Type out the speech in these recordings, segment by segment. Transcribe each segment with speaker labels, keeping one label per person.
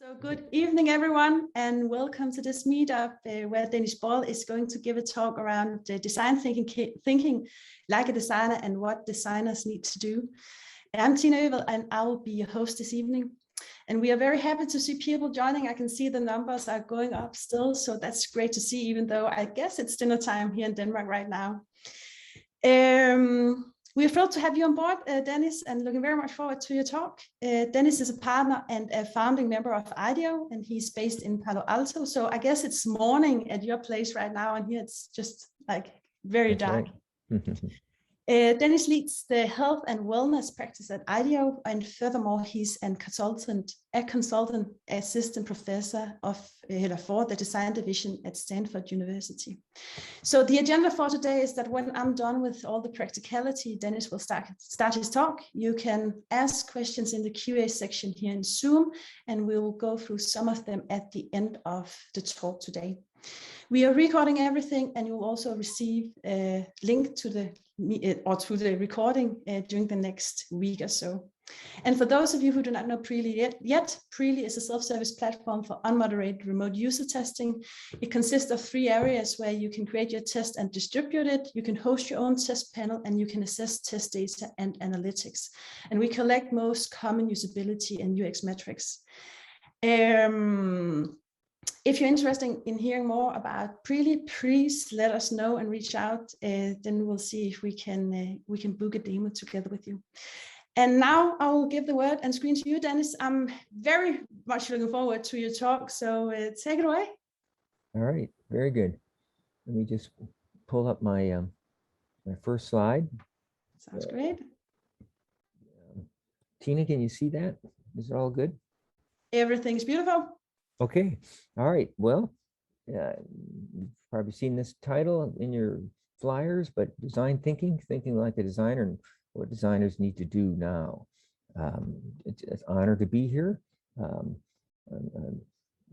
Speaker 1: So good evening, everyone, and welcome to this meetup where Boyle is going to give a talk around design thinking like a designer and what designers need to do. I'm Tina Övel, and I will be your host this evening. And we are very happy to see people joining. I can see the numbers are going up still, so that's great to see, even though I guess it's dinner time here in Denmark right now. We're thrilled to have you on board, Dennis, and looking very much forward to your talk. Dennis is a partner and a founding member of IDEO, and he's based in Palo Alto. So I guess it's morning at your place right now, and here it's just like very dark.
Speaker 2: Right.
Speaker 1: Dennis leads the health and wellness practice at IDEO, and furthermore, he's a consultant assistant professor for the design division at Stanford University. So the agenda for today is that when I'm done with all the practicality, Dennis will start his talk. You can ask questions in the QA section here in Zoom, and we will go through some of them at the end of the talk today. We are recording everything, and you will also receive a link to the recording during the next week or so. And for those of you who do not know Preely yet, Preely is a self-service platform for unmoderated remote user testing. It consists of 3 areas where you can create your test and distribute it. You can host your own test panel, and you can assess test data and analytics. And we collect most common usability and UX metrics. If you're interested in hearing more about Preely, please let us know and reach out. Then we'll see if we can book a demo together with you. And now I will give the word and screen to you, Dennis. I'm very much looking forward to your talk. So take it away.
Speaker 2: All right, very good. Let me just pull up my my first slide.
Speaker 1: Sounds great.
Speaker 2: Tina, can you see that? Is it all good?
Speaker 1: Everything's beautiful.
Speaker 2: Okay. All right. Well, you've probably seen this title in your flyers, but design thinking like a designer, and what designers need to do now. It's an honor to be here. I've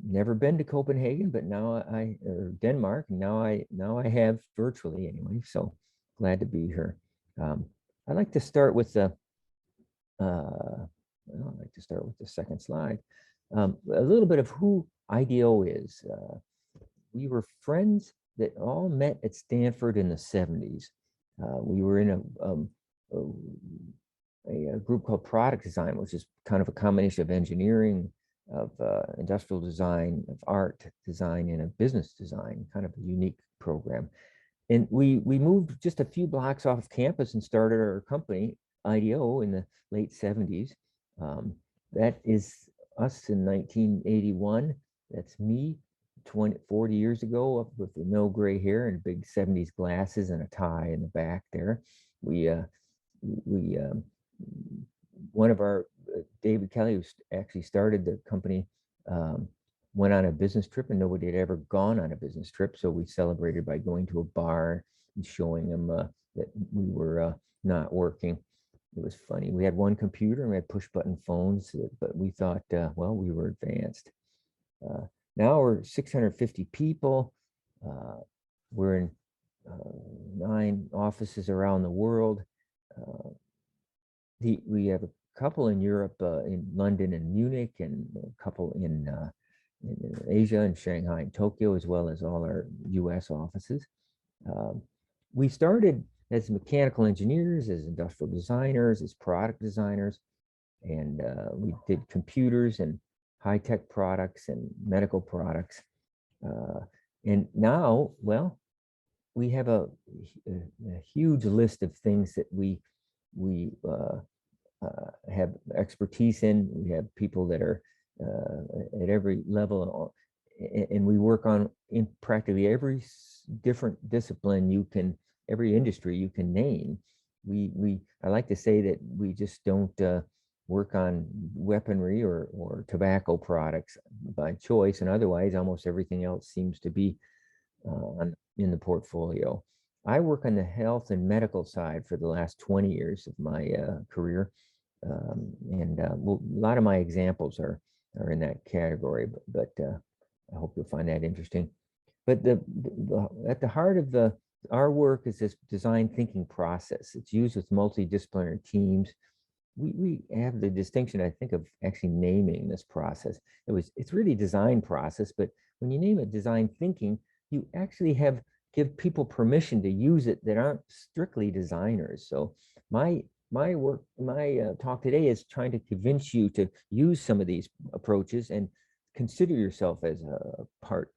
Speaker 2: never been to Copenhagen, but now or Denmark, and now I have virtually anyway. So glad to be here. I'd like to start with the second slide. A little bit of who IDEO is. We were friends that all met at Stanford in the 70s. We were in a group called Product Design, which is kind of a combination of engineering, of industrial design, of art design, and of business design, kind of a unique program. And we moved just a few blocks off campus and started our company, IDEO, in the late 70s. That is us in 1981. That's me 40 years ago, up with the no gray hair and big 70s glasses and a tie in the back there. One of our, David Kelly, who actually started the company, went on a business trip, and nobody had ever gone on a business trip. So we celebrated by going to a bar and showing them that we were not working. It was funny. We had one computer and we had push button phones, but we thought, well, we were advanced. Now we're 650 people. We're in 9 offices around the world. We have a couple in Europe, in London and Munich, and a couple in Asia, in Shanghai and Tokyo, as well as all our US offices. We started as mechanical engineers, as industrial designers, as product designers, and we did computers and high-tech products and medical products. And now, well, we have a huge list of things that we have expertise in. We have people that are at every level, and we work on in practically every different discipline you can, every industry you can name. I like to say that we just don't work on weaponry or tobacco products by choice, and otherwise almost everything else seems to be in the portfolio. I work on the health and medical side for the last 20 years of my career, and a lot of my examples are in that category, but I hope you'll find that interesting. But at the heart of our work is this design thinking process. It's used with multidisciplinary teams. we have the distinction, I think, of actually naming this process. It's really design process, but when you name it design thinking, you actually give people permission to use it that aren't strictly designers. So my talk today is trying to convince you to use some of these approaches and consider yourself as a part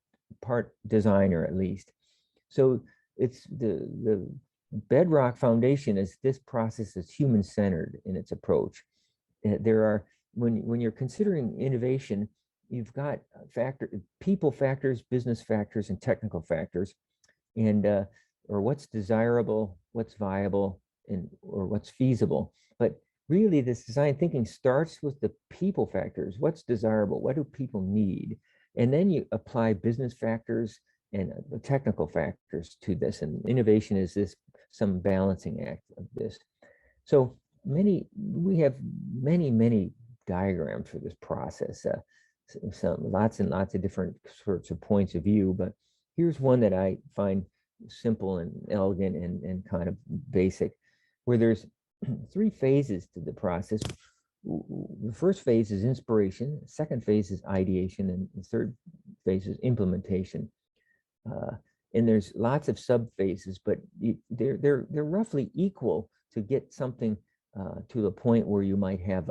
Speaker 2: designer at least. So it's the bedrock foundation is this process is human-centered in its approach. There are, when you're considering innovation, you've got people factors, business factors, and technical factors, and or what's desirable, what's viable, or what's feasible. But really, this design thinking starts with the people factors. What's desirable? What do people need? And then you apply business factors and the technical factors to this. And innovation is some balancing act of this. So we have many diagrams for this process. Lots and lots of different sorts of points of view, but here's one that I find simple and elegant and kind of basic, where there's 3 phases to the process. The first phase is inspiration, the second phase is ideation, and the third phase is implementation. And there's lots of sub phases, but they're roughly equal to get something to the point where you might have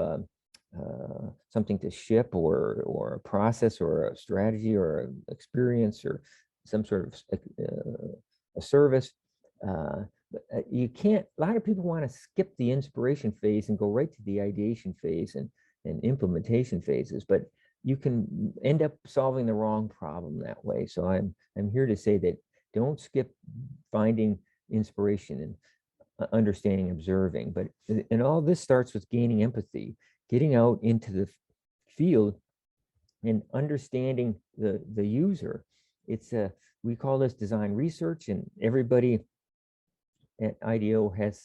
Speaker 2: something to ship, or a process, or a strategy, or an experience, or some sort of a service. You can't, a lot of people want to skip the inspiration phase and go right to the ideation phase and implementation phases, but you can end up solving the wrong problem that way. So I'm here to say that don't skip finding inspiration and understanding, observing. And all this starts with gaining empathy, getting out into the field and understanding the user. We call this design research, and everybody at IDEO has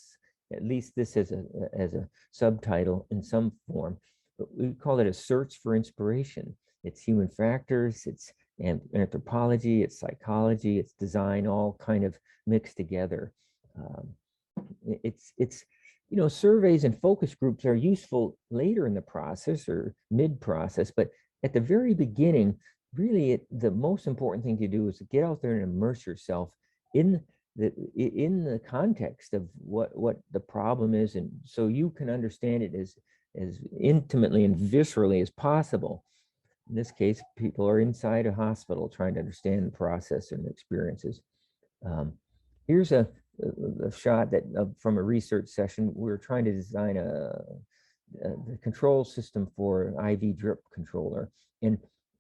Speaker 2: at least this as a subtitle in some form, but we call it a search for inspiration. It's human factors, it's anthropology, it's psychology, it's design, all kind of mixed together. Surveys and focus groups are useful later in the process or mid-process, but at the very beginning, really the most important thing to do is to get out there and immerse yourself in the context of what the problem is, and so you can understand it as intimately and viscerally as possible. In this case, people are inside a hospital trying to understand the process and experiences. Here's a shot from a research session. We were trying to design the control system for an IV drip controller, and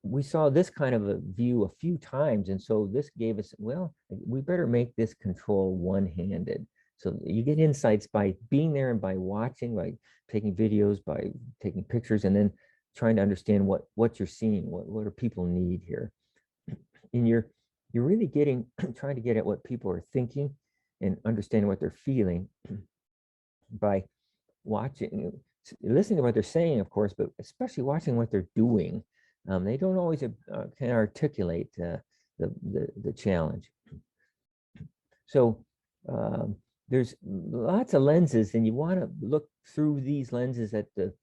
Speaker 2: we saw this kind of a view a few times, and so this gave us, well, we better make this control one-handed. So you get insights by being there and by watching, by taking videos, by taking pictures, and then trying to understand what you're seeing, what do people need here. And you're really trying to get at what people are thinking and understanding what they're feeling by watching, listening to what they're saying, of course, but especially watching what they're doing. They don't always can articulate the challenge. So there's lots of lenses, and you want to look through these lenses at the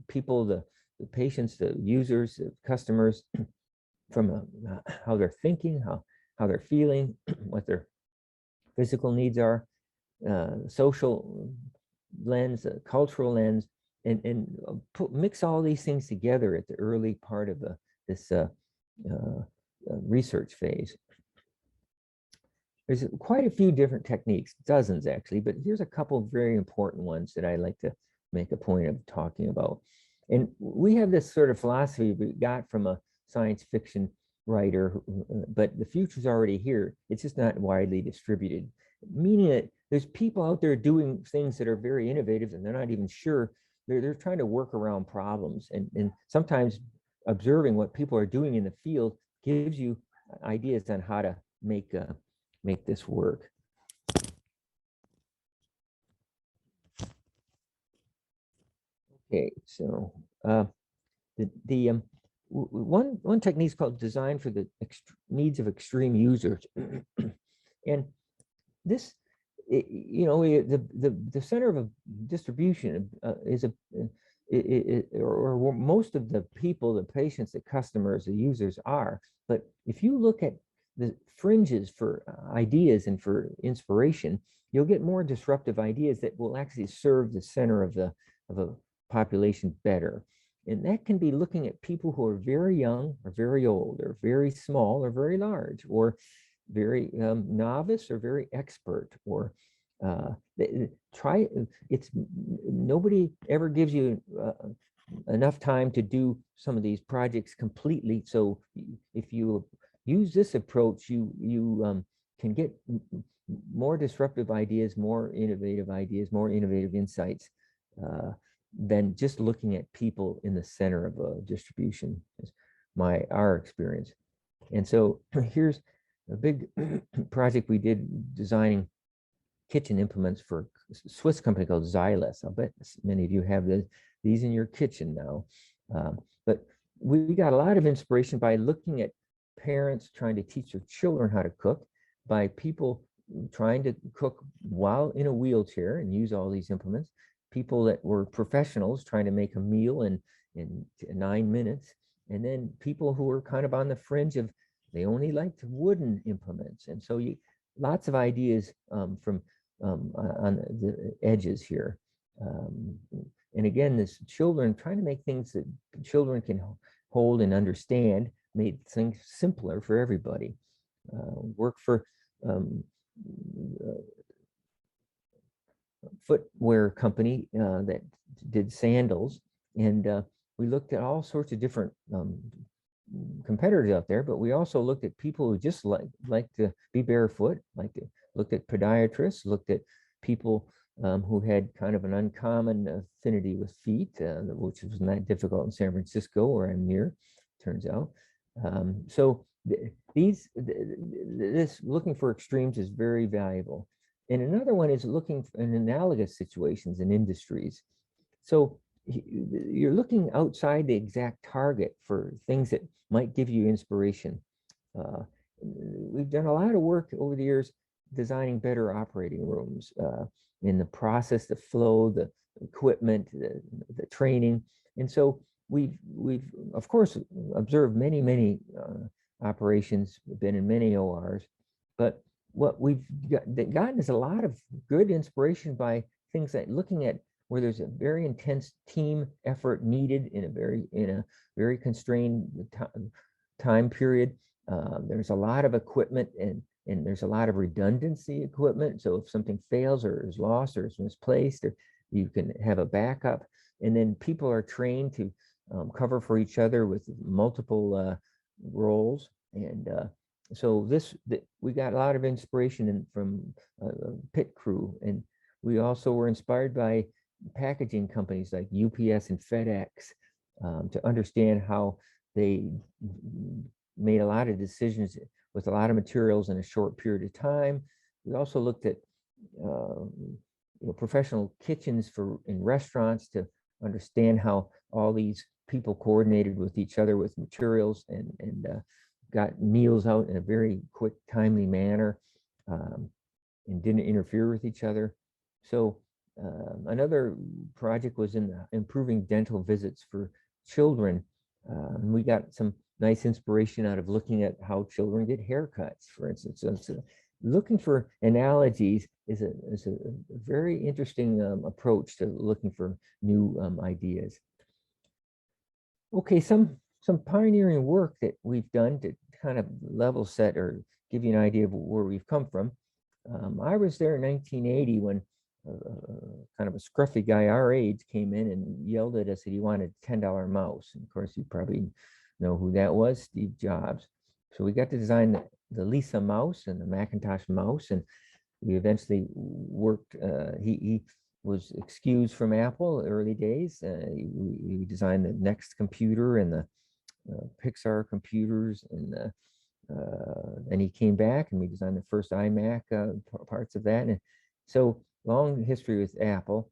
Speaker 2: people, the patients, the users, the customers, from how they're thinking, how they're feeling, what their physical needs are, social lens, cultural lens, and mix all these things together at the early part of this research phase. There's quite a few different techniques, dozens actually, but here's a couple of very important ones that I like to make a point of talking about. And we have this sort of philosophy we got from a science fiction writer, but the future's already here. It's just not widely distributed, meaning that there's people out there doing things that are very innovative, and they're not even sure. They're trying to work around problems, and sometimes observing what people are doing in the field gives you ideas on how to make this work. Okay, so one technique is called design for the needs of extreme users, and this the center of a distribution is or most of the people, the patients, the customers, the users are. But if you look at the fringes for ideas and for inspiration, you'll get more disruptive ideas that will actually serve the center of a population better. And that can be looking at people who are very young or very old or very small or very large or very novice or very expert, or nobody ever gives you enough time to do some of these projects completely. So if you use this approach, you can get more disruptive ideas, more innovative insights than just looking at people in the center of a distribution, is our experience. And so here's a big project we did designing kitchen implements for a Swiss company called Xylus. I'll bet many of you have these in your kitchen now. But we got a lot of inspiration by looking at parents trying to teach their children how to cook, by people trying to cook while in a wheelchair and use all these implements, people that were professionals trying to make a meal in 9 minutes, and then people who were kind of on the fringe of, they only liked wooden implements. And so lots of ideas from on the edges here. And again, this children trying to make things that children can hold and understand, made things simpler for everybody. Work for footwear company that did sandals, and we looked at all sorts of different competitors out there, but we also looked at people who just like to be barefoot, looked at podiatrists, looked at people who had kind of an uncommon affinity with feet, which was not difficult in San Francisco, where I'm near, turns out. So this looking for extremes is very valuable. And another one is looking in analogous situations in industries. So you're looking outside the exact target for things that might give you inspiration. We've done a lot of work over the years designing better operating rooms, in the process, the flow, the equipment, the training. And so we've of course observed many operations, been in many ORs, but what we've gotten is a lot of good inspiration by things like looking at where there's a very intense team effort needed in a very constrained time period. There's a lot of equipment and there's a lot of redundancy equipment. So if something fails or is lost or is misplaced, or you can have a backup. And then people are trained to cover for each other with multiple roles. And so we got a lot of inspiration from pit crew. And we also were inspired by packaging companies like UPS and FedEx to understand how they made a lot of decisions with a lot of materials in a short period of time. We also looked at professional kitchens in restaurants to understand how all these people coordinated with each other with materials and got meals out in a very quick, timely manner, and didn't interfere with each other. So another project was in improving dental visits for children. We got some nice inspiration out of looking at how children get haircuts, for instance. So looking for analogies is a very interesting approach to looking for new ideas. Okay, some pioneering work that we've done to kind of level set or give you an idea of where we've come from. I was there in 1980 when kind of a scruffy guy our age came in and yelled at us that he wanted a $10 mouse. And of course, you probably know who that was, Steve Jobs. So we got to design the Lisa mouse and the Macintosh mouse, and we eventually worked. He was excused from Apple early days. We designed the Next computer and the Pixar computers, and he came back and we designed the first iMac parts of that. And so long history with Apple.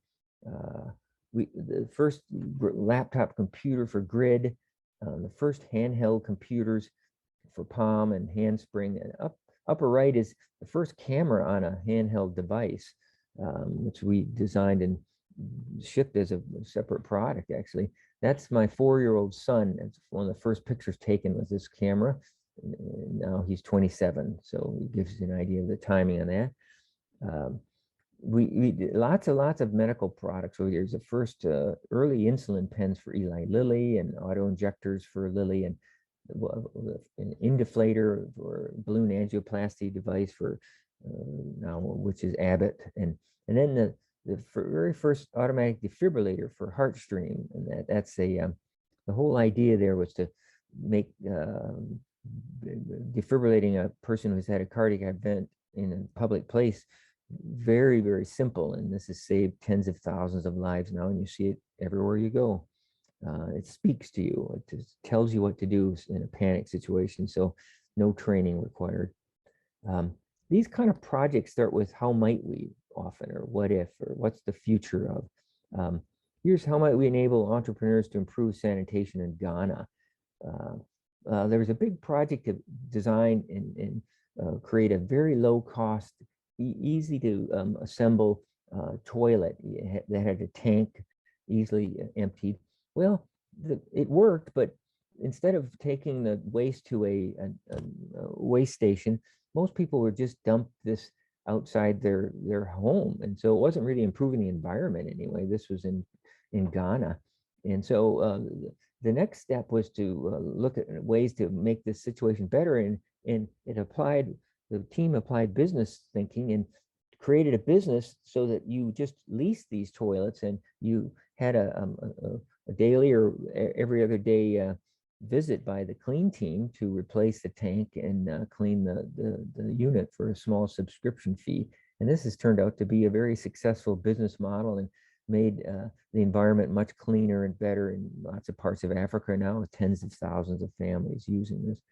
Speaker 2: The first laptop computer for Grid, the first handheld computers for Palm and Handspring, and up upper right is the first camera on a handheld device, which we designed and shipped as a separate product, actually. That's my 4-year-old son. That's one of the first pictures taken with this camera. Now he's 27, so it gives you an idea of the timing on that. We did lots of medical products over here. There's the first early insulin pens for Eli Lilly, and auto injectors for Lilly, and an indiflator or balloon angioplasty device for now, which is Abbott, and then the very first automatic defibrillator for HeartStream, and that's the whole idea there was to make defibrillating a person who's had a cardiac event in a public place very, very simple, and this has saved tens of thousands of lives now, and you see it everywhere you go. It speaks to you. It just tells you what to do in a panic situation, so no training required. These kind of projects start with how might we often, or what if, or what's the future of. Here's how might we enable entrepreneurs to improve sanitation in Ghana. There was a big project to design and create a very low cost, easy to assemble toilet that had a tank easily emptied. Well, it worked, but instead of taking the waste to a waste station, most people would just dump this outside their home, and so it wasn't really improving the environment anyway. This was in Ghana, and so the next step was to look at ways to make this situation better, and the team applied business thinking and created a business so that you just leased these toilets, and you had a daily or every other day visit by the clean team to replace the tank and clean the unit for a small subscription fee. And this has turned out to be a very successful business model and made the environment much cleaner and better in lots of parts of Africa now, with tens of thousands of families using this.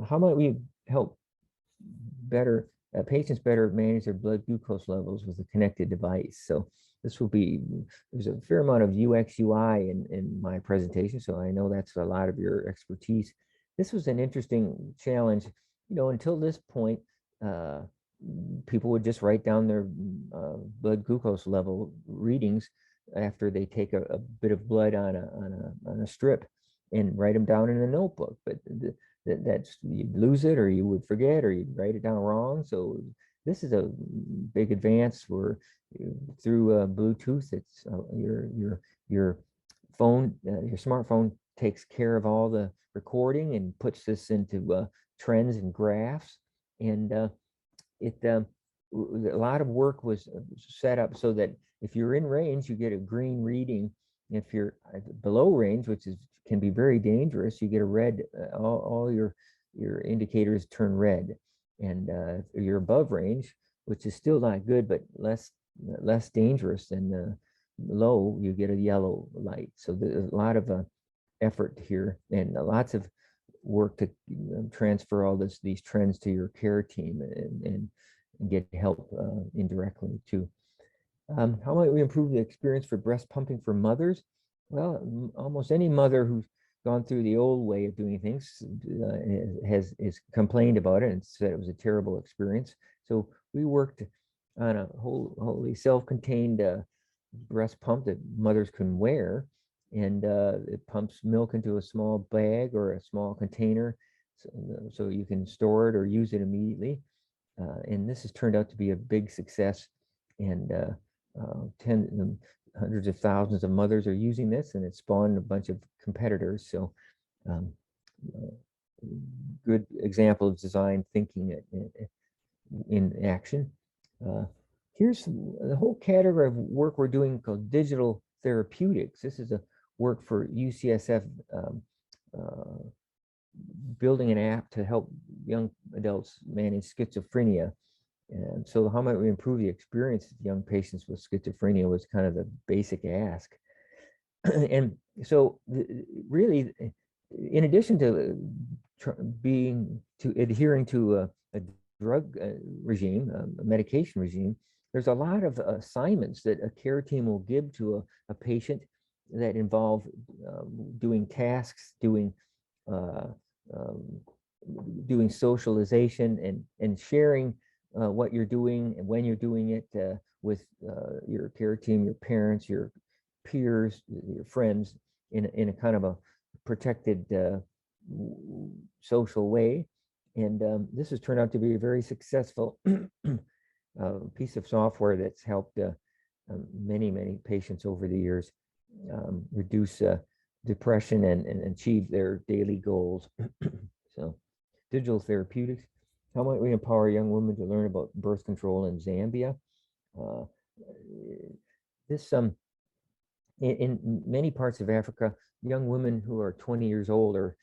Speaker 2: How might we help patients better manage their blood glucose levels with a connected device? So this will be, there's a fair amount of UX UI in my presentation, so I know that's a lot of your expertise. This was an interesting challenge. Until this point, people would just write down their blood glucose level readings after they take a bit of blood on a strip and write them down in a notebook. But that's, you'd lose it, or you would forget, or you'd write it down wrong. So this is a big advance where through Bluetooth, it's your phone, your smartphone takes care of all the recording and puts this into trends and graphs. And a lot of work was set up so that if you're in range, you get a green reading. If you're below range, which can be very dangerous, you get a red. All your indicators turn red. And if you're above range, which is still not good, but less dangerous than low, you get a yellow light. So there's a lot of effort here, and lots of work to transfer all these trends to your care team and get help indirectly too. How might we improve the experience for breast pumping for mothers? Well, almost any mother who's gone through the old way of doing things has complained about it and said it was a terrible experience. So we worked on a wholly self-contained breast pump that mothers can wear, and it pumps milk into a small bag or a small container, so you can store it or use it immediately. And this has turned out to be a big success, and hundreds of thousands of mothers are using this, and it spawned a bunch of competitors. So good example of design thinking in action. Here's the whole category of work we're doing called digital therapeutics. This is a work for UCSF, building an app to help young adults manage schizophrenia. And so how might we improve the experience of young patients with schizophrenia was kind of the basic ask. And so really, in addition to adhering to a drug regime, a medication regime, there's a lot of assignments that a care team will give to a patient that involve doing tasks, doing doing socialization and sharing what you're doing and when you're doing it with your care team, your parents, your peers, your friends in a kind of a protected social way. And this has turned out to be a very successful piece of software that's helped many patients over the years reduce depression and achieve their daily goals. So, digital therapeutics. How might we empower young women to learn about birth control in Zambia? In many parts of Africa, young women who are 20 years old are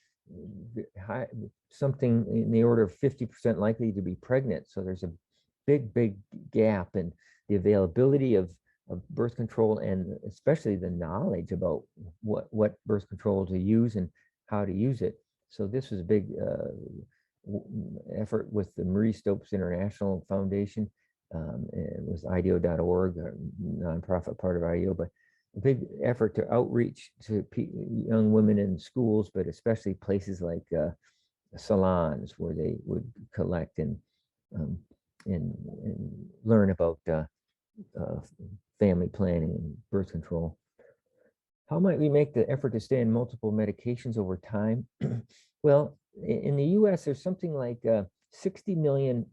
Speaker 2: something in the order of 50% likely to be pregnant. So there's a big gap in the availability of birth control, and especially the knowledge about what birth control to use and how to use it. So this was a big effort with the Marie Stopes International Foundation. It was IDEO.org, a nonprofit part of IDEO, but a big effort to outreach to young women in schools, but especially places like salons where they would collect and learn about family planning and birth control. How might we make the effort to stay on multiple medications over time? Well, in the US, there's something like 60 million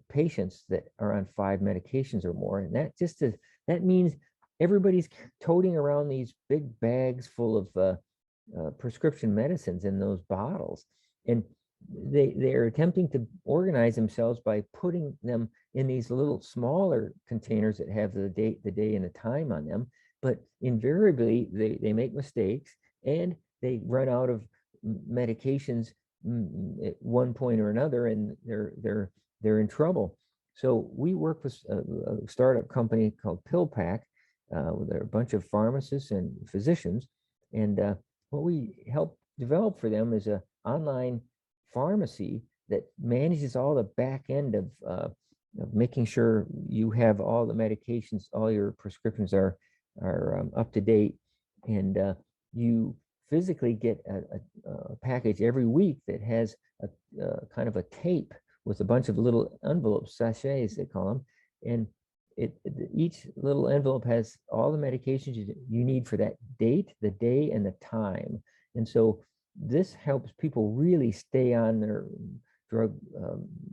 Speaker 2: patients that are on 5 medications or more. And that means everybody's toting around these big bags full of prescription medicines in those bottles. And they're attempting to organize themselves by putting them in these little smaller containers that have the date, the day, and the time on them. But invariably, they make mistakes and they run out of medications at one point or another, and they're in trouble. So we work with a startup company called Pillpack. There are a bunch of pharmacists and physicians, and what we help develop for them is an online pharmacy that manages all the back end of making sure you have all the medications, all your prescriptions are up to date, and you physically get a package every week that has a kind of a tape with a bunch of little envelopes, sachets they call them, and each little envelope has all the medications you need for that date, the day, and the time. And so this helps people really stay on their drug,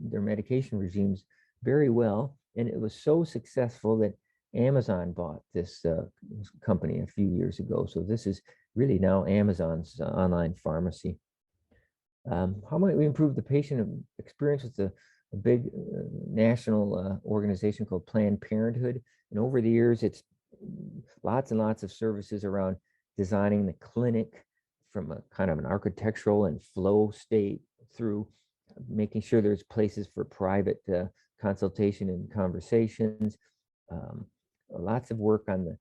Speaker 2: their medication regimes very well. And it was so successful that Amazon bought this company a few years ago. So this is really now Amazon's online pharmacy. How might we improve the patient experience with a big national organization called Planned Parenthood? And over the years, it's lots and lots of services around designing the clinic from a kind of an architectural and flow state through making sure there's places for private consultation and conversations. Lots of work on the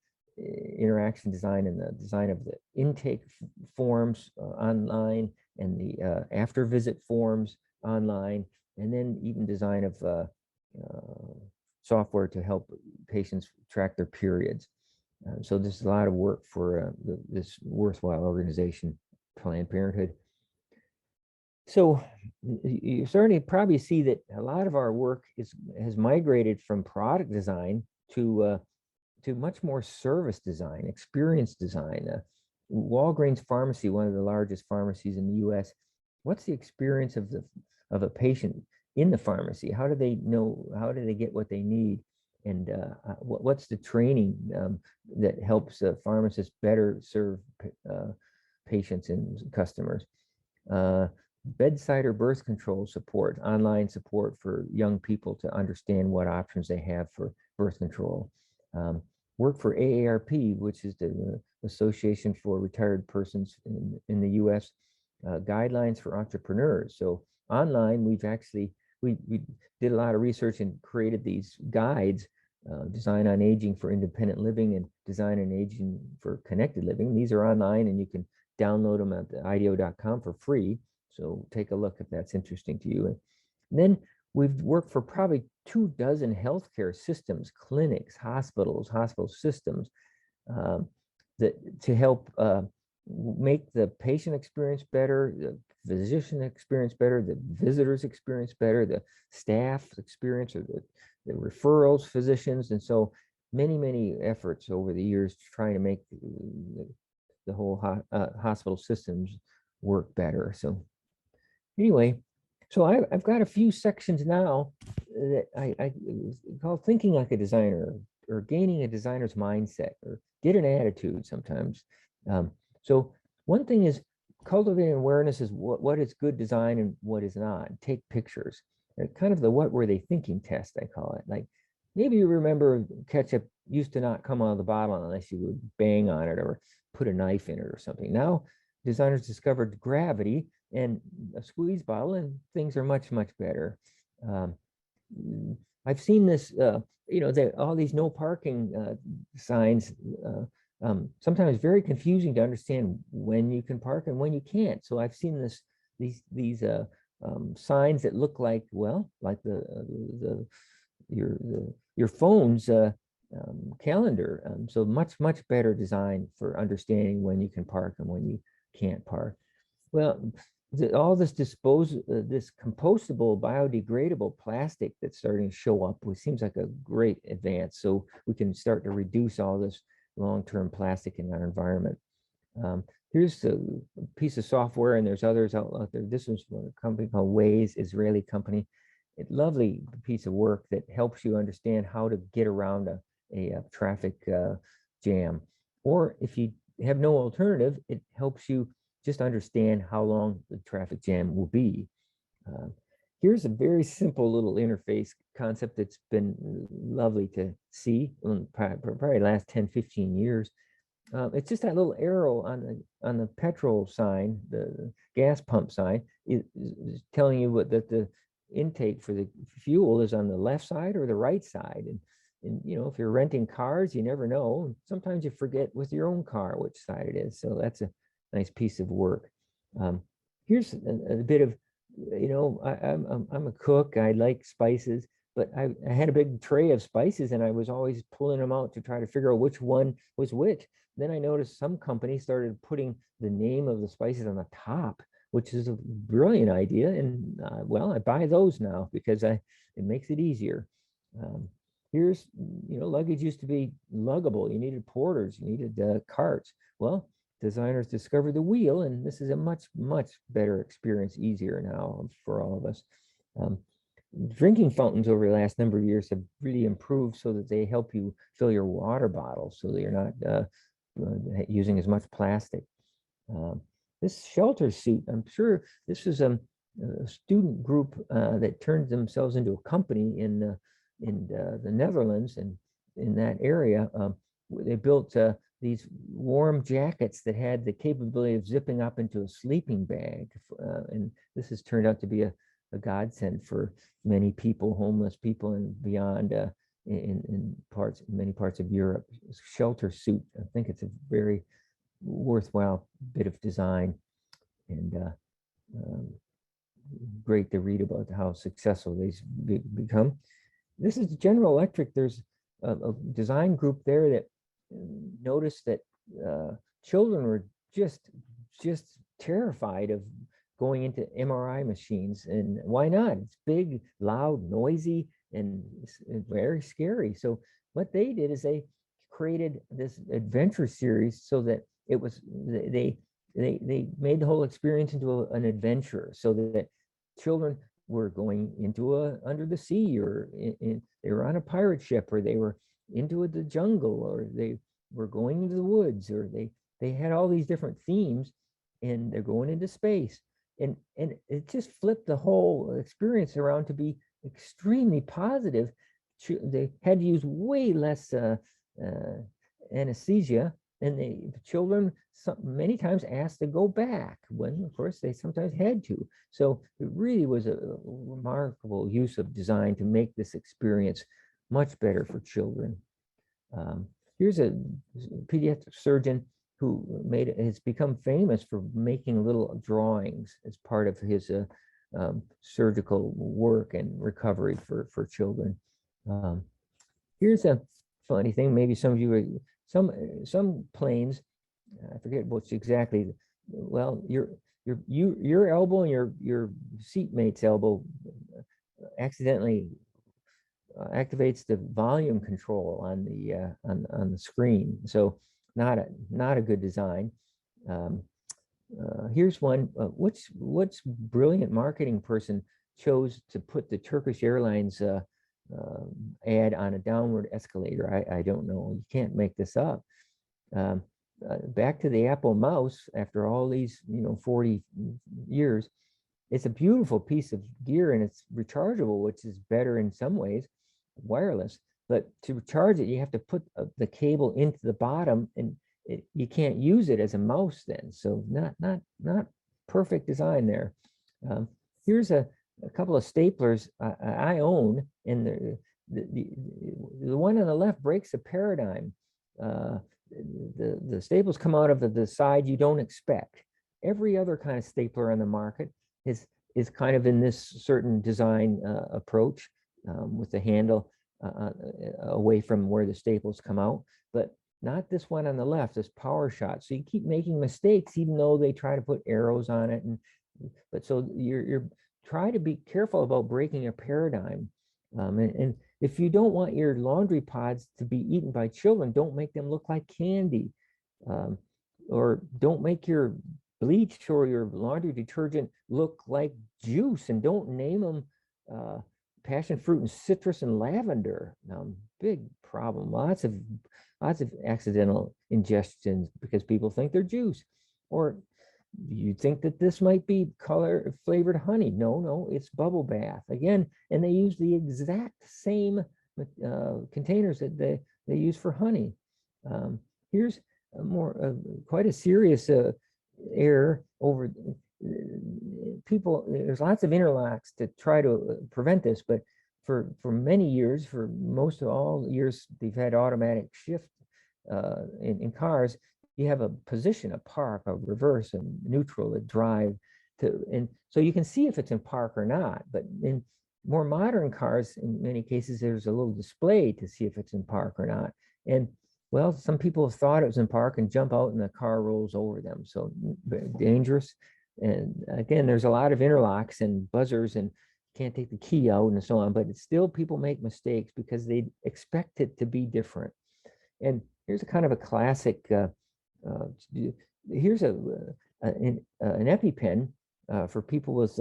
Speaker 2: interaction design and the design of the intake forms online and the after visit forms online, and then even design of software to help patients track their periods. So there's a lot of work for this worthwhile organization, Planned Parenthood. So you're starting to probably see that a lot of our work has migrated from product design to much more service design, experience design. Walgreens Pharmacy, one of the largest pharmacies in the U.S., what's the experience of a patient in the pharmacy? How do they know? How do they get what they need? And what's the training that helps pharmacists better serve patients and customers? Bedside or birth control support, online support for young people to understand what options they have for birth control. Work for AARP, which is the Association for Retired Persons in the U.S., guidelines for entrepreneurs. So online, we did a lot of research and created these guides, Design on Aging for Independent Living and Design on Aging for Connected Living. These are online, and you can download them at IDEO.com for free. So take a look if that's interesting to you. And then we've worked for probably 24 healthcare systems, clinics, hospital systems, that to help make the patient experience better, the physician experience better, the visitors experience better, the staff experience, or the referrals, physicians. And so many efforts over the years trying to make the whole hospital systems work better. So anyway, so I've got a few sections now that I call thinking like a designer, or gaining a designer's mindset, or get an attitude sometimes. So one thing is cultivating awareness is what is good design and what is not. Take pictures. Kind of the what were they thinking test, I call it. Like, maybe you remember ketchup used to not come out of the bottle unless you would bang on it or put a knife in it or something. Now designers discovered gravity and a squeeze bottle, and things are much better. I've seen this, all these no parking signs, sometimes very confusing to understand when you can park and when you can't. So I've seen these signs that look like, well, like your phone's calendar. So much better design for understanding when you can park and when you can't park. Well, all this this compostable, biodegradable plastic that's starting to show up, which seems like a great advance. So we can start to reduce all this long-term plastic in our environment. Here's a piece of software, and there's others out there. This was from a company called Waze, Israeli company. A lovely piece of work that helps you understand how to get around a traffic jam. Or if you have no alternative, it helps you just understand how long the traffic jam will be. Here's a very simple little interface concept that's been lovely to see in probably the last 10-15 years. It's just that little arrow on the petrol sign, the gas pump sign, is telling you that the intake for the fuel is on the left side or the right side. And if you're renting cars, you never know. Sometimes you forget with your own car which side it is. So that's a nice piece of work. Here's a bit of, I'm a cook. I like spices, but I had a big tray of spices, and I was always pulling them out to try to figure out which one was which. Then I noticed some companies started putting the name of the spices on the top, which is a brilliant idea. And well, I buy those now because it makes it easier. Here's, luggage used to be luggable. You needed porters, you needed carts. Well, designers discovered the wheel, and this is a much better experience, easier now for all of us. Drinking fountains over the last number of years have really improved so that they help you fill your water bottles so that you're not using as much plastic. This shelter suit, I'm sure this is a student group that turned themselves into a company in the Netherlands, and in that area. They built these warm jackets that had the capability of zipping up into a sleeping bag. And this has turned out to be a godsend for many people, homeless people and beyond, in many parts of Europe. Shelter suit, I think it's a very worthwhile bit of design, and great to read about how successful they've become. This is General Electric. There's a design group there that noticed that children were just terrified of going into MRI machines. And why not? It's big, loud, noisy, and very scary. So what they did is they created this adventure series so that it was, they made the whole experience into an adventure, so that children were going into under the sea, or they were on a pirate ship, or they were into the jungle, or they were going into the woods, or they had all these different themes, and they're going into space. And it just flipped the whole experience around to be extremely positive. They had to use way less anesthesia, and the children many times asked to go back, when of course they sometimes had to. So it really was a remarkable use of design to make this experience much better for children. Here's a pediatric surgeon who has become famous for making little drawings as part of his surgical work and recovery for children. Here's a funny thing. Maybe some of you, some planes I forget what's exactly, well, your elbow and your seatmate's elbow accidentally activates the volume control on the screen. So not a good design. Here's one. What's brilliant marketing person chose to put the Turkish Airlines ad on a downward escalator? I don't know. You can't make this up. Back to the Apple mouse, after all these 40 years, it's a beautiful piece of gear, and it's rechargeable, which is better in some ways, wireless. But to charge it, you have to put the cable into the bottom, and you can't use it as a mouse then. So not perfect design there. Here's a couple of staplers I own, and the one on the left breaks a paradigm. The staples come out of the side you don't expect. Every other kind of stapler on the market is kind of in this certain design approach, with the handle away from where the staples come out, but not this one on the left, this power shot. So you keep making mistakes, even though they try to put arrows on it. But so you're try to be careful about breaking a paradigm. And if you don't want your laundry pods to be eaten by children, don't make them look like candy, or don't make your bleach or your laundry detergent look like juice, and don't name them passion fruit and citrus and lavender. Big problem. Lots of accidental ingestions because people think they're juice, or you think that this might be color flavored honey. No, it's bubble bath again. And they use the exact same containers that they use for honey. Here's a quite a serious error over people. There's lots of interlocks to try to prevent this, but for many years, for most of all years, they've had automatic shift in cars. You have a position, a park, a reverse, a neutral, a drive, and so you can see if it's in park or not. But in more modern cars, in many cases, there's a little display to see if it's in park or not. And well, some people have thought it was in park and jump out and the car rolls over them. So dangerous. And again, there's a lot of interlocks and buzzers, and can't take the key out and so on, but it's still, people make mistakes because they expect it to be different. And here's a kind of a classic, here's an EpiPen for people with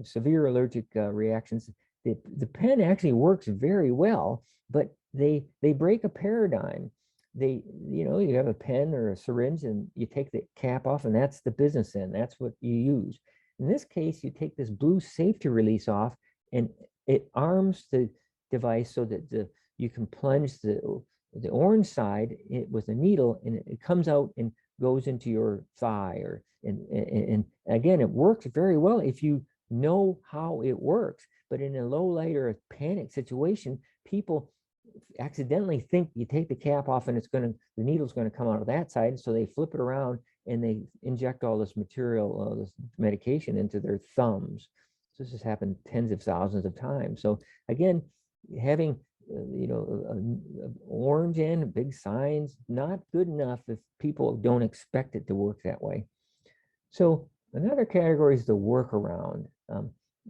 Speaker 2: severe allergic reactions. The pen actually works very well, but they break a paradigm. You have a pen or a syringe and you take the cap off, and that's the business end. That's what you use. In this case, you take this blue safety release off, and it arms the device so that you can plunge the orange side with a needle, and it comes out and goes into your thigh. And again, it works very well if you know how it works. But in a low light or a panic situation, people accidentally think you take the cap off and the needle's going to come out of that side, so they flip it around and they inject all this material, this medication into their thumbs. So this has happened tens of thousands of times. So again, having orange and big signs, not good enough if people don't expect it to work that way. So another category is the workaround,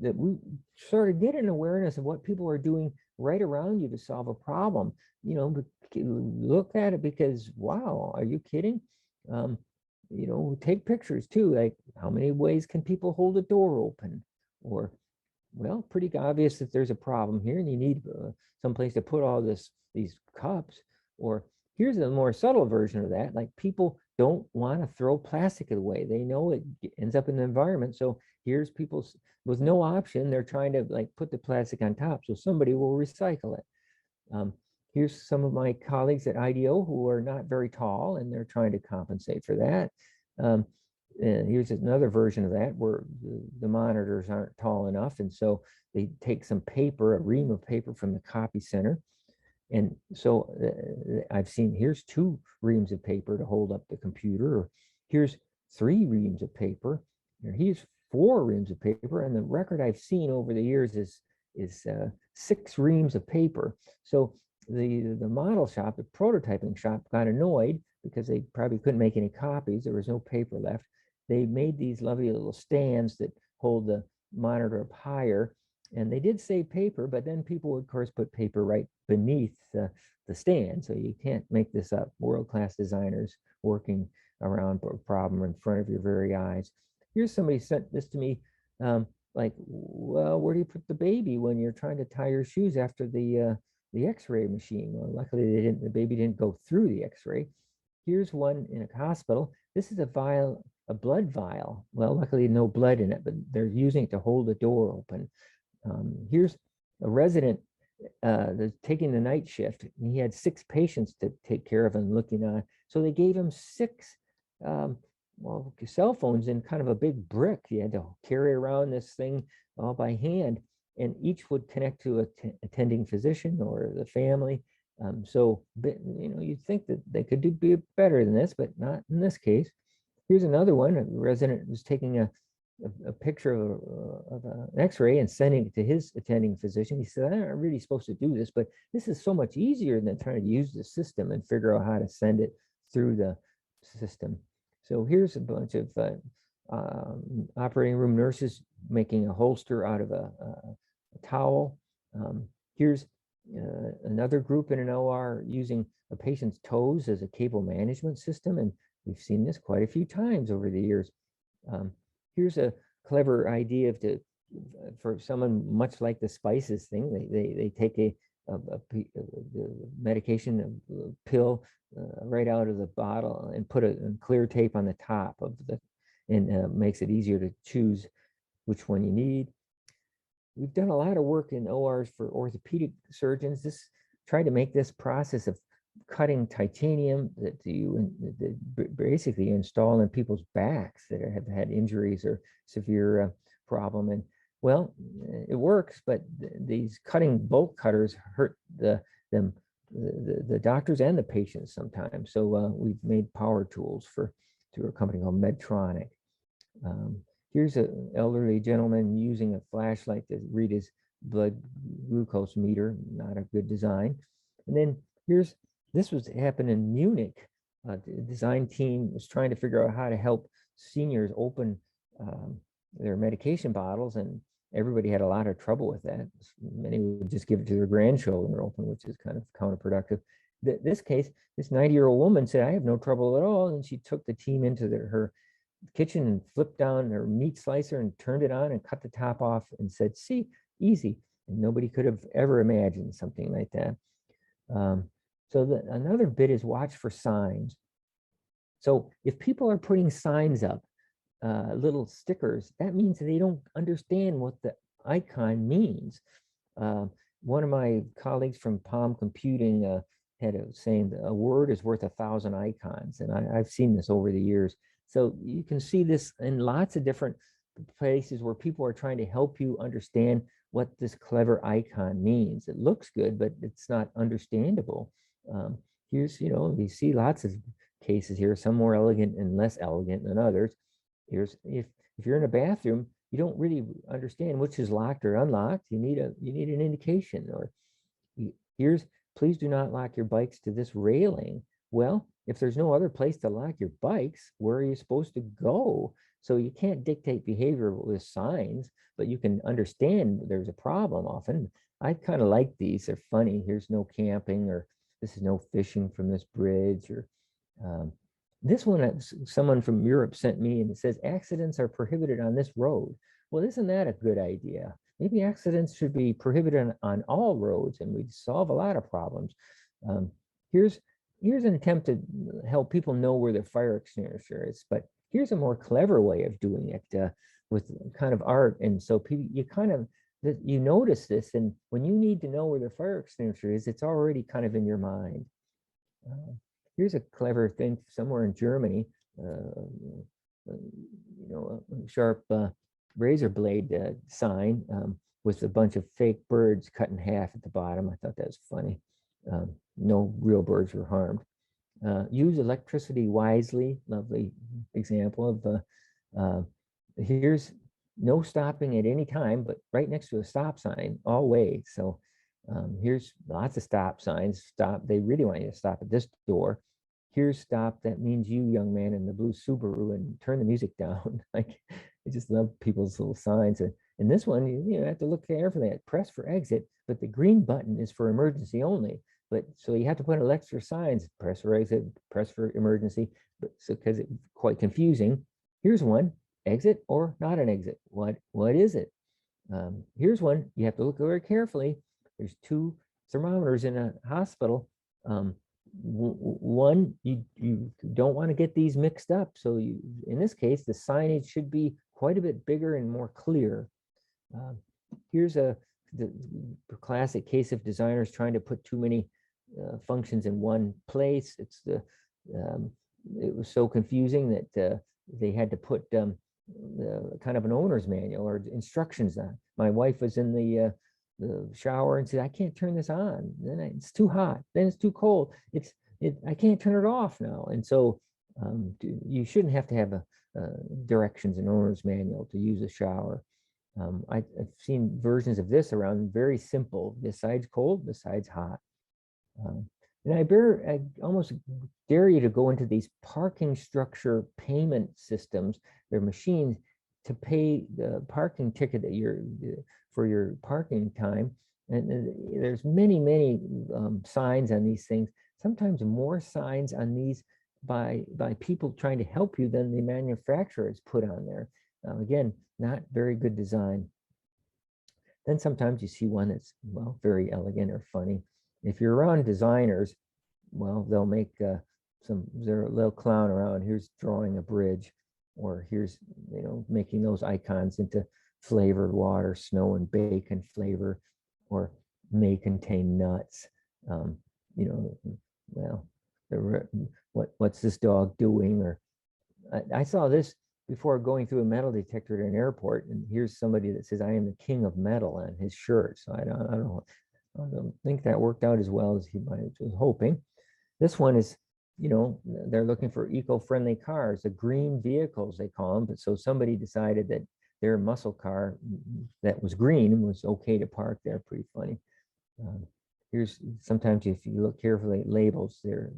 Speaker 2: that we sort of get an awareness of what people are doing right around you to solve a problem. Look at it because, wow, are you kidding? Take pictures too, like how many ways can people hold a door open? Or, well, pretty obvious that there's a problem here and you need someplace to put all these cups. Or here's a more subtle version of that, like people don't want to throw plastic away. They know it ends up in the environment. So here's people with no option. They're trying to put the plastic on top so somebody will recycle it. Here's some of my colleagues at IDEO who are not very tall, and they're trying to compensate for that. And here's another version of that where the monitors aren't tall enough, and so they take some paper, a ream of paper from the copy center. And so I've seen, here's 2 reams of paper to hold up the computer, or here's 3 reams of paper, or here's 4 reams of paper, and the record I've seen over the years is 6 reams of paper. So the model shop, the prototyping shop, got annoyed because they probably couldn't make any copies. There was no paper left. They made these lovely little stands that hold the monitor up higher. And they did save paper, but then people would, of course, put paper right beneath the stand. So you can't make this up. World-class designers working around a problem in front of your very eyes. Here's somebody sent this to me, like, well, where do you put the baby when you're trying to tie your shoes after the X-ray machine? Well, luckily the baby didn't go through the X-ray. Here's one in a hospital. This is a vial, a blood vial. Well, luckily no blood in it, but they're using it to hold the door open. Here's a resident that's taking the night shift. He had 6 patients to take care of and looking on. So they gave him 6 well, cell phones in kind of a big brick. You had to carry around this thing all by hand, and each would connect to a attending physician or the family. So, you'd think that they could be better than this, but not in this case. Here's another one. A resident was taking a picture of an X-ray and sending it to his attending physician. He said, I'm not really supposed to do this, but this is so much easier than trying to use the system and figure out how to send it through the system. So here's a bunch of operating room nurses making a holster out of a towel. Here's another group in an OR using a patient's toes as a cable management system, and we've seen this quite a few times over the years. Here's a clever idea for someone much like the spices thing. They take a medication, a pill right out of the bottle and put a clear tape on the top of and makes it easier to choose which one you need. We've done a lot of work in ORs for orthopedic surgeons. Try to make this process of cutting titanium that you basically install in people's backs that have had injuries or severe problem. And well, it works, but these cutting bolt cutters hurt the doctors and the patients sometimes. So we've made power tools through a company called Medtronic. Here's an elderly gentleman using a flashlight to read his blood glucose meter. Not a good design. And then this happened in Munich. The design team was trying to figure out how to help seniors open their medication bottles, and everybody had a lot of trouble with that. Many would just give it to their grandchildren to open, which is kind of counterproductive. This case, this 90-year-old woman said, I have no trouble at all. And she took the team into her kitchen and flipped down her meat slicer and turned it on and cut the top off and said, see, easy. And nobody could have ever imagined something like that. So another bit is watch for signs. So if people are putting signs up, little stickers, that means they don't understand what the icon means. One of my colleagues from Palm Computing had a saying, a word is worth 1,000 icons. And I've seen this over the years. So you can see this in lots of different places where people are trying to help you understand what this clever icon means. It looks good, but it's not understandable. Here's, you see lots of cases here, some more elegant and less elegant than others. Here's, if you're in a bathroom, you don't really understand which is locked or unlocked. You need an indication. Or here's, please do not lock your bikes to this railing. Well, if there's no other place to lock your bikes, where are you supposed to go? So you can't dictate behavior with signs, but you can understand there's a problem often. I kind of like these. They're funny. Here's no camping, or this is no fishing from this bridge, or this one someone from Europe sent me, and it says accidents are prohibited on this road. Well, isn't that a good idea? Maybe accidents should be prohibited on all roads, and we'd solve a lot of problems. Here's an attempt to help people know where their fire extinguisher is, but here's a more clever way of doing it with kind of art. And so people, you notice this, and when you need to know where the fire extinguisher is, it's already kind of in your mind. Here's a clever thing somewhere in Germany, a sharp razor blade sign with a bunch of fake birds cut in half at the bottom. I thought that was funny. No real birds were harmed. Use electricity wisely. Lovely example of here's no stopping at any time, but right next to a stop sign, all way. So here's lots of stop signs. Stop. They really want you to stop at this door. here's stop, that means you, young man in the blue Subaru, and turn the music down. Like, I just love people's little signs. And this one, you have to look carefully at press for exit, but the green button is for emergency only. But so you have to put extra signs, press for exit, press for emergency, but so because it's quite confusing. Here's one, exit or not an exit. What is it? Here's one, you have to look very carefully. There's two thermometers in a hospital. One, you don't want to get these mixed up. So in this case, the signage should be quite a bit bigger and more clear. Here's the classic case of designers trying to put too many functions in one place. It was so confusing that they had to put kind of an owner's manual or instructions on. My wife was in the shower and said, I can't turn this on. Then it's too hot. Then it's too cold. I can't turn it off now. And so you shouldn't have to have a directions and owner's manual to use a shower. I've seen versions of this around, very simple. This side's cold, this side's hot. And I almost dare you to go into these parking structure payment systems. They're machines to pay the parking ticket that for your parking time. And there's many signs on these things. Sometimes more signs on these by people trying to help you than the manufacturer has put on there. Again, not very good design. Then sometimes you see one that's, well, very elegant or funny. If you're around designers, well, they'll make they'll clown around. Here's drawing a bridge, or here's, making those icons into flavored water, snow and bacon flavor, or may contain nuts. Well, what's this dog doing? Or I saw this before going through a metal detector at an airport, and here's somebody that says, I am the king of metal on his shirt. So I don't think that worked out as well as he was hoping. This one is, they're looking for eco-friendly cars, the green vehicles they call them. But so somebody decided that their muscle car that was green was okay to park there. Pretty funny. Here's sometimes if you look carefully at labels, they're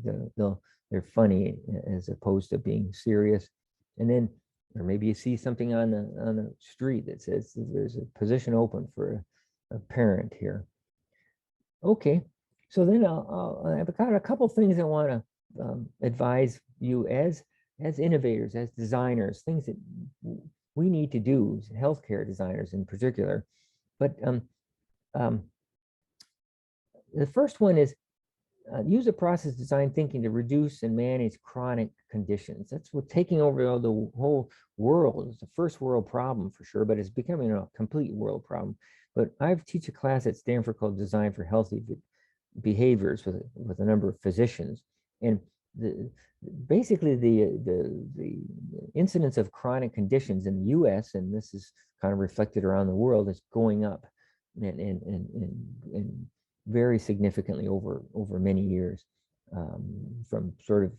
Speaker 2: funny as opposed to being serious. And then, or maybe you see something on the street that says there's a position open for a parent here. Okay, so then I've got a couple things I want to advise you as innovators, as designers, things that we need to do, healthcare designers in particular. But the first one is use a process design thinking to reduce and manage chronic conditions. That's what taking over the whole world. It's a first world problem for sure, but it's becoming a complete world problem. But I teach a class at Stanford called Design for Healthy Behaviors with a number of physicians. And basically the incidence of chronic conditions in the US, and this is kind of reflected around the world, is going up and very significantly over many years, from sort of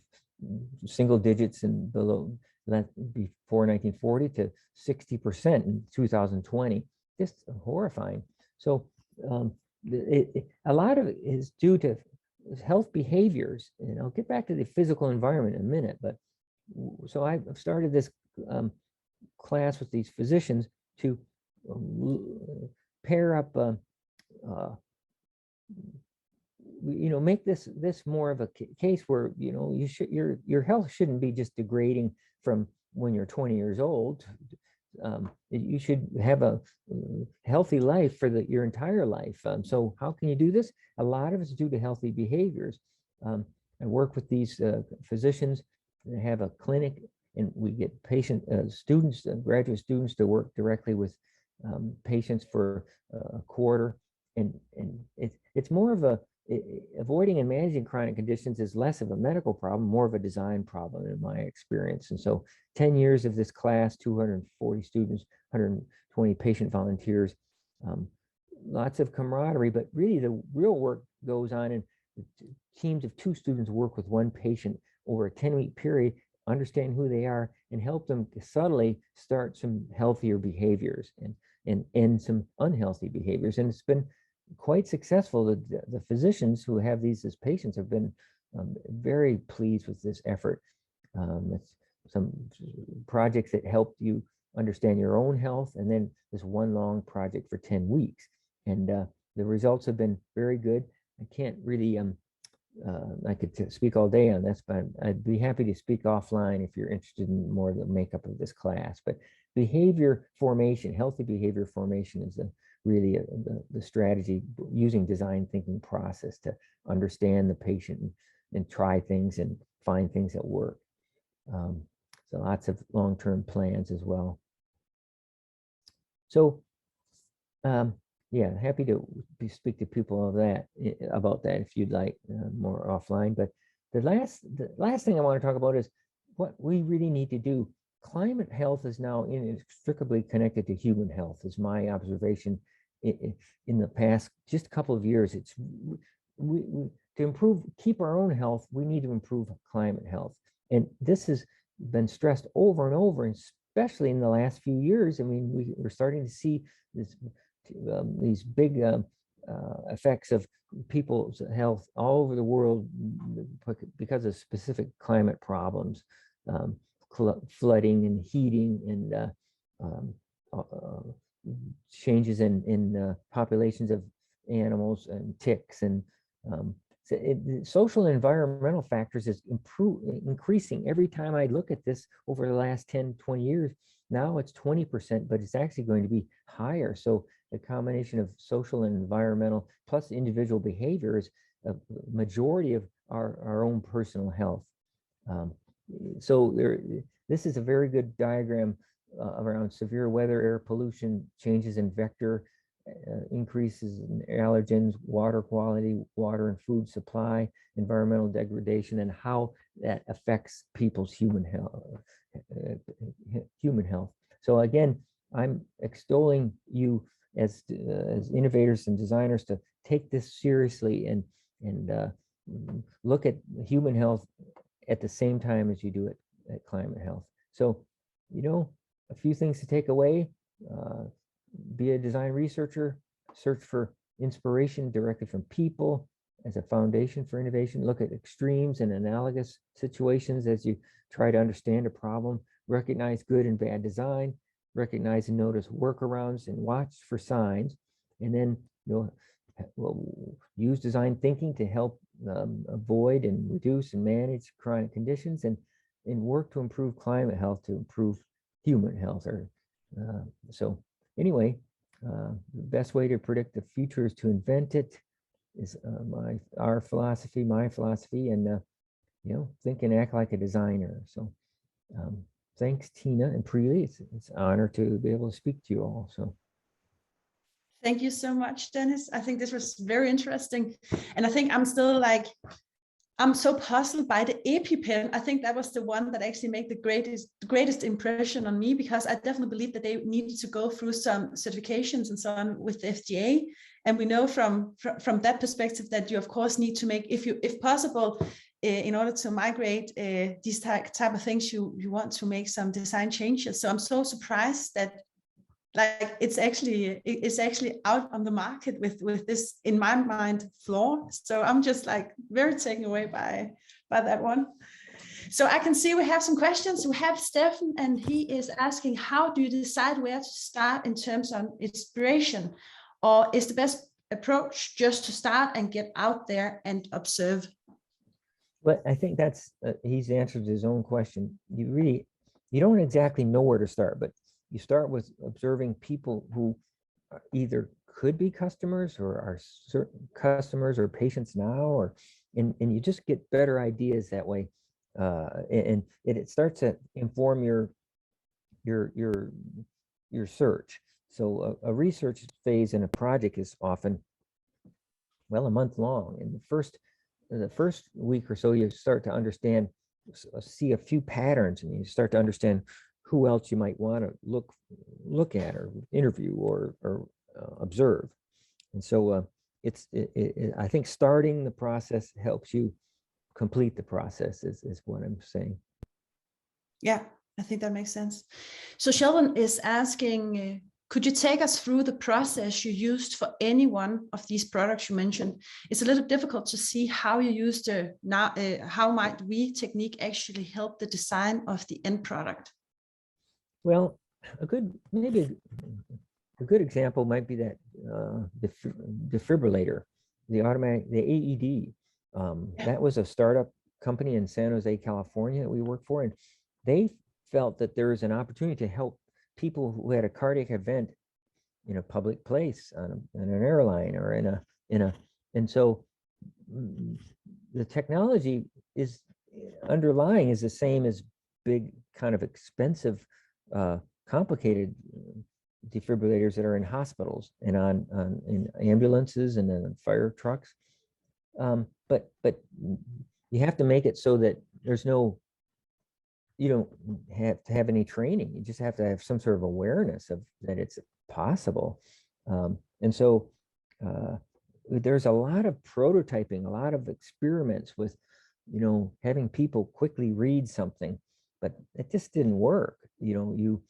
Speaker 2: single digits and below before 1940 to 60% in 2020. Just horrifying. So a lot of it is due to health behaviors, and I'll get back to the physical environment in a minute. But so I've started this class with these physicians to pair up, make this more of a case where your health shouldn't be just degrading from when you're 20 years old. You should have a healthy life for your entire life. So how can you do this? A lot of it's due to healthy behaviors. I work with these physicians that have a clinic, and we get students, graduate students, to work directly with patients for a quarter. And it's more of avoiding and managing chronic conditions is less of a medical problem, more of a design problem in my experience. And so 10 years of this class, 240 students, 120 patient volunteers, lots of camaraderie, but really the real work goes on in teams of 2 students work with 1 patient over a 10-week period, understand who they are, and help them subtly start some healthier behaviors and end some unhealthy behaviors. And it's been quite successful. The physicians who have these as patients have been I'm very pleased with this effort. It's some projects that helped you understand your own health, and then this one long project for 10 weeks. And the results have been very good. I can't really, I could speak all day on this, but I'd be happy to speak offline if you're interested in more of the makeup of this class. But behavior formation, healthy behavior formation is really the strategy, using design thinking process to understand the patient and try things and find things that work. So lots of long-term plans as well. So yeah, happy to speak to people about that if you'd like more offline. But the last thing I want to talk about is what we really need to do. Climate health is now inextricably connected to human health, is my observation in the past just couple of years. It's to keep our own health, we need to improve climate health. And this has been stressed over and over, and especially in the last few years. I mean, we're starting to see these big effects of people's health all over the world because of specific climate problems, flooding and heating, and changes in populations of animals and ticks, and social and environmental factors is increasing every time I look at this over the last 10, 20 years. Now it's 20%, but it's actually going to be higher. So the combination of social and environmental plus individual behavior is a majority of our own personal health. So this is a very good diagram around severe weather, air pollution, changes in vector, increases in allergens, water quality, water and food supply, environmental degradation, and how that affects people's human health. So again, I'm extolling you as innovators and designers to take this seriously and look at human health at the same time as you do it at climate health. So, a few things to take away. Be a design researcher, search for inspiration directly from people as a foundation for innovation. Look at extremes and analogous situations as you try to understand a problem. Recognize good and bad design, recognize and notice workarounds, and watch for signs. And then use design thinking to help avoid and reduce and manage chronic conditions, and work to improve climate health to improve human health. So anyway, the best way to predict the future is to invent it, is my philosophy, and think and act like a designer. So thanks, Tina and Preely. It's an honor to be able to speak to you all. So
Speaker 1: thank you so much, Dennis. I think this was very interesting, and I think I'm so puzzled by the EpiPen. I think that was the one that actually made the greatest impression on me, because I definitely believe that they needed to go through some certifications and so on with the FDA. And we know from that perspective that you of course need to make, if possible, in order to migrate these type of things, you want to make some design changes. So I'm so surprised that it's actually out on the market with this, in my mind, flaw. So I'm just very taken away by that one. So I can see we have some questions. We have Stefan, and he is asking, how do you decide where to start in terms of inspiration? Or is the best approach just to start and get out there and observe?
Speaker 2: Well, I think that's he's answered his own question. You don't exactly know where to start, but you start with observing people who either could be customers or are certain customers or patients now, and you just get better ideas that way, and it starts to inform your search. So a research phase in a project is often, a month long. In the first week or so, you start to see a few patterns, and you start to understand who else you might want to look at or interview or observe. And so I think starting the process helps you complete the process is what I'm saying.
Speaker 1: Yeah, I think that makes sense. So Sheldon is asking, Could you take us through the process you used for any one of these products you mentioned? It's a little difficult to see how you used how might we technique actually help the design of the end product?
Speaker 2: Well, maybe a good example might be that defibrillator, the AED. That was a startup company in San Jose, California that we worked for, and they felt that there was an opportunity to help people who had a cardiac event in a public place, on an airline, or and so the technology is underlying is the same as big, kind of expensive, complicated defibrillators that are in hospitals and in ambulances and in fire trucks. But you have to make it so that you don't have to have any training. You just have to have some sort of awareness of that it's possible. And so there's a lot of prototyping, a lot of experiments with, having people quickly read something, but it just didn't work. There's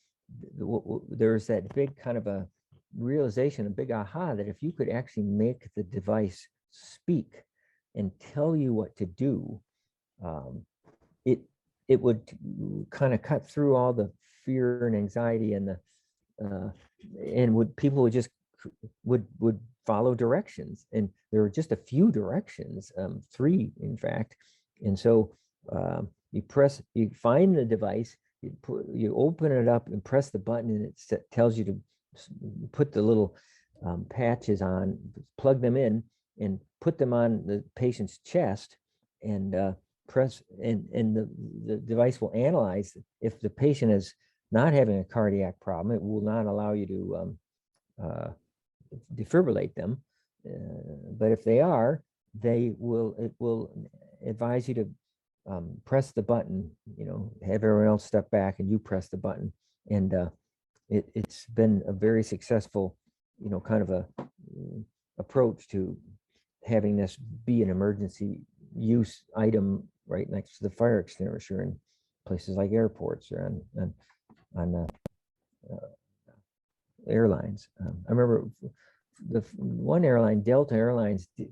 Speaker 2: that big kind of a realization, a big aha, that if you could actually make the device speak and tell you what to do, it would kind of cut through all the fear and anxiety and people would just would follow directions. And there were just a few directions, 3 in fact. And so you find the device, you open it up and press the button, and it tells you to put the little patches on, plug them in, and put them on the patient's chest, and press, and the device will analyze. If the patient is not having a cardiac problem, it will not allow you to defibrillate them. But if they are, it will advise you to press the button, have everyone else step back and you press the button. And it's been a very successful, kind of a approach to having this be an emergency use item right next to the fire extinguisher in places like airports or on airlines. I remember the one airline, Delta Airlines, the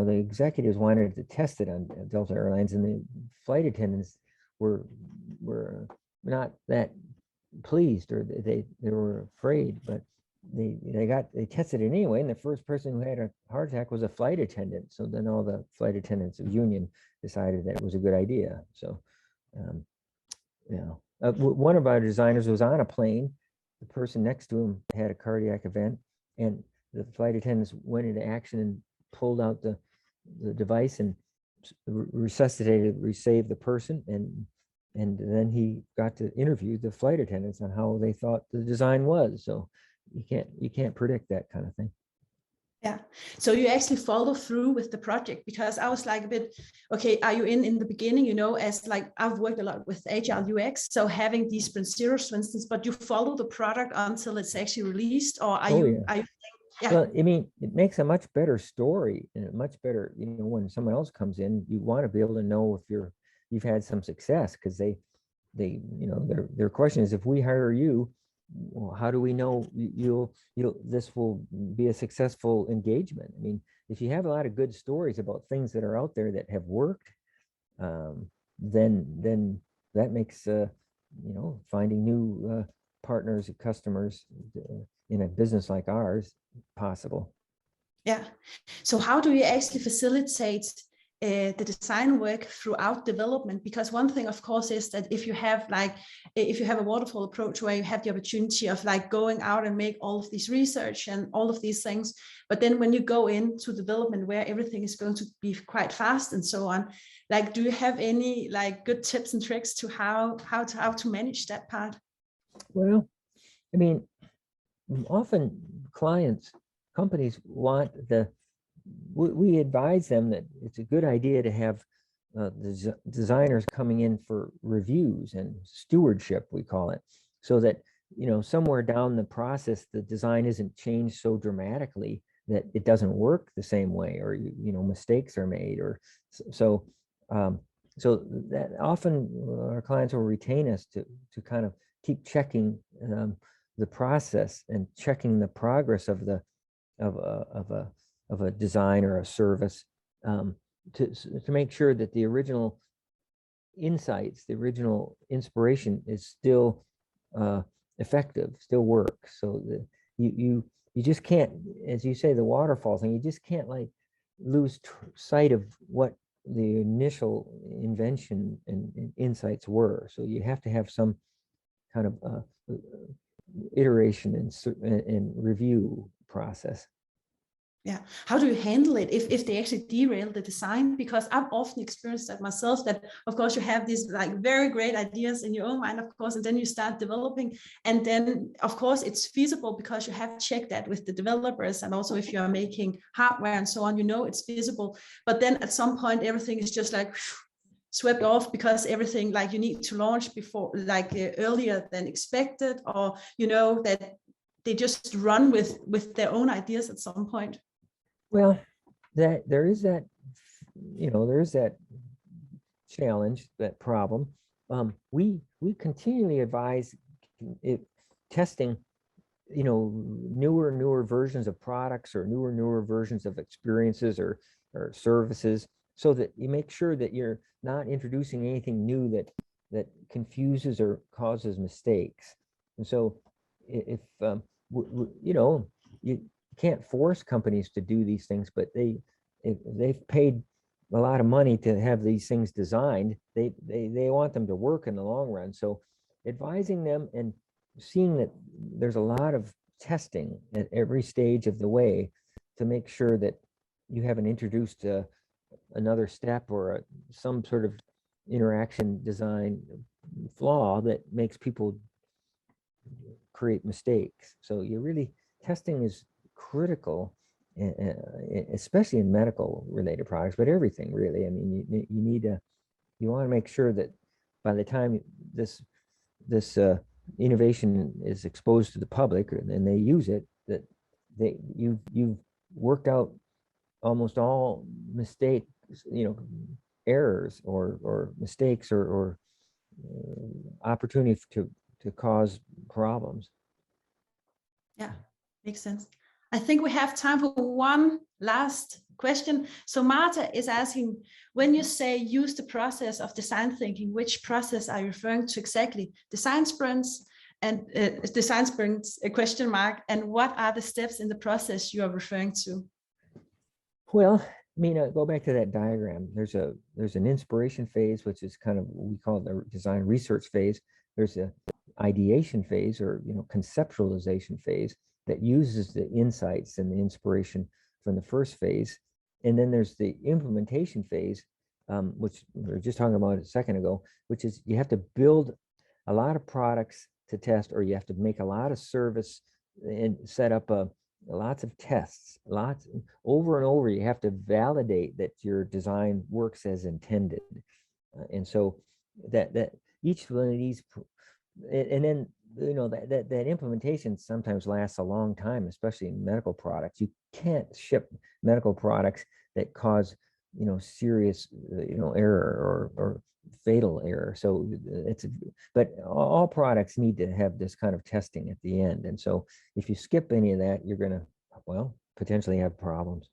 Speaker 2: executives wanted to test it on Delta Airlines, and the flight attendants were not that pleased, or they were afraid, but they tested it anyway, and the first person who had a heart attack was a flight attendant. So then all the flight attendants of union decided that it was a good idea. So one of our designers was on a plane. The person next to him had a cardiac event, and the flight attendants went into action and pulled out the device and resuscitated, resaved the person, and then he got to interview the flight attendants on how they thought the design was. So you can't predict that kind of thing.
Speaker 1: Yeah. So you actually follow through with the project, because I was like a bit, okay, are you in the beginning, as like I've worked a lot with Agile UX, so having these sprint zeros, for instance, but you follow the product until it's actually released, or are you? Yeah.
Speaker 2: Well, I mean, it makes a much better story, and a much better, when someone else comes in, you want to be able to know if you've had some success, because their question is, if we hire you, well, how do we know this will be a successful engagement? I mean, if you have a lot of good stories about things that are out there that have worked, then that makes finding new partners and customers in a business like ours possible.
Speaker 1: Yeah. So how do you actually facilitate the design work throughout development? Because one thing, of course, is that if you have a waterfall approach where you have the opportunity of like going out and make all of this research and all of these things, but then when you go into development where everything is going to be quite fast and so on, like, do you have any like good tips and tricks to how to manage that part?
Speaker 2: Well, I mean, often companies want we advise them that it's a good idea to have the designers coming in for reviews and stewardship, we call it, so that somewhere down the process the design isn't changed so dramatically that it doesn't work the same way, or mistakes are made, or so that often our clients will retain us to kind of keep checking the process and checking the progress of the of a design or a service, to make sure that the original insights, the original inspiration is still effective, still works. So that you just can't, as you say, the waterfall thing, you just can't like lose sight of what the initial invention and insights were. So you have to have some kind of iteration and review process.
Speaker 1: Yeah. How do you handle it if they actually derail the design? Because I've often experienced that myself, that of course you have these like very great ideas in your own mind, of course, and then you start developing, and then of course it's feasible because you have checked that with the developers, and also if you are making hardware and so on, you know it's feasible. But then at some point everything is just like swept off because everything like you need to launch before like earlier than expected, or you know that they just run with their own ideas at some point.
Speaker 2: Well, that there is that, there is that challenge, that problem. We continually advise testing, newer versions of products, or newer versions of experiences or services, so that you make sure that you're not introducing anything new that confuses or causes mistakes. And so if you can't force companies to do these things, but if they've paid a lot of money to have these things designed, they want them to work in the long run. So advising them and seeing that there's a lot of testing at every stage of the way to make sure that you haven't introduced another step or some sort of interaction design flaw that makes people create mistakes. So testing is critical, especially in medical related products, but everything really. I mean, you want to make sure that by the time this innovation is exposed to the public and they use it, that you've worked out almost all mistakes, errors or mistakes or opportunity to cause problems.
Speaker 1: Yeah, makes sense. I think we have time for one last question. So Martha is asking, when you say use the process of design thinking, which process are you referring to exactly? Design sprints and design sprints, a question mark, and what are the steps in the process you are referring to?
Speaker 2: Well, go back to that diagram. There's an inspiration phase, which is kind of what we call the design research phase. There's a ideation phase, or conceptualization phase, that uses the insights and the inspiration from the first phase. And then there's the implementation phase, which we were just talking about a second ago, which is you have to build a lot of products to test, or you have to make a lot of service and set up lots of tests, lots over and over. You have to validate that your design works as intended. And so that each one of these, and then that implementation sometimes lasts a long time, especially in medical products. You can't ship medical products that cause serious error or fatal error. So but all products need to have this kind of testing at the end. And so if you skip any of that, you're going to potentially have problems.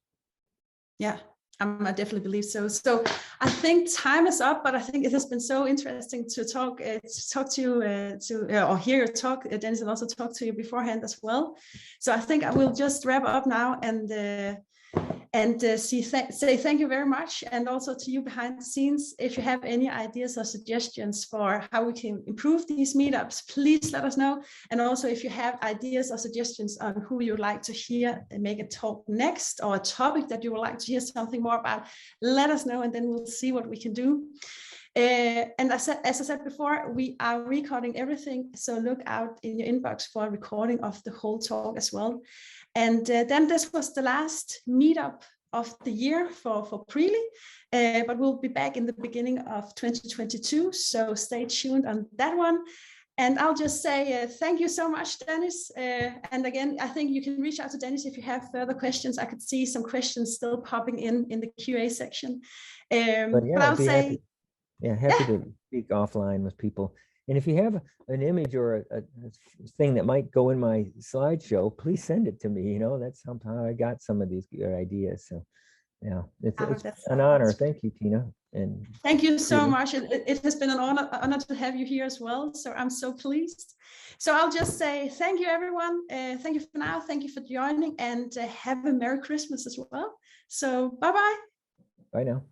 Speaker 1: Yeah, I definitely believe so. So I think time is up, but I think it has been so interesting to talk to you, or hear your talk, Dennis, and also talk to you beforehand as well. So I think I will just wrap up now and say thank you very much, and also to you behind the scenes. If you have any ideas or suggestions for how we can improve these meetups, please let us know. And also if you have ideas or suggestions on who you'd like to hear make a talk next, or a topic that you would like to hear something more about, let us know, and then we'll see what we can do. And as I said before, we are recording everything, so look out in your inbox for a recording of the whole talk as well. And then this was the last meetup of the year for Preely, but we'll be back in the beginning of 2022, so stay tuned on that one. And I'll just say thank you so much, Dennis. And again, I think you can reach out to Dennis if you have further questions. I could see some questions still popping in the QA section. But I'll say...
Speaker 2: happy to speak offline with people. And if you have an image or a thing that might go in my slideshow, please send it to me. You know, that's how I got some of these good ideas. So yeah, it's an honor. Thank you, Tina. And
Speaker 1: thank you so much. It has been an honor to have you here as well. So I'm so pleased. So I'll just say thank you, everyone. Thank you for now. Thank you for joining, and have a Merry Christmas as well. So bye-bye.
Speaker 2: Bye now.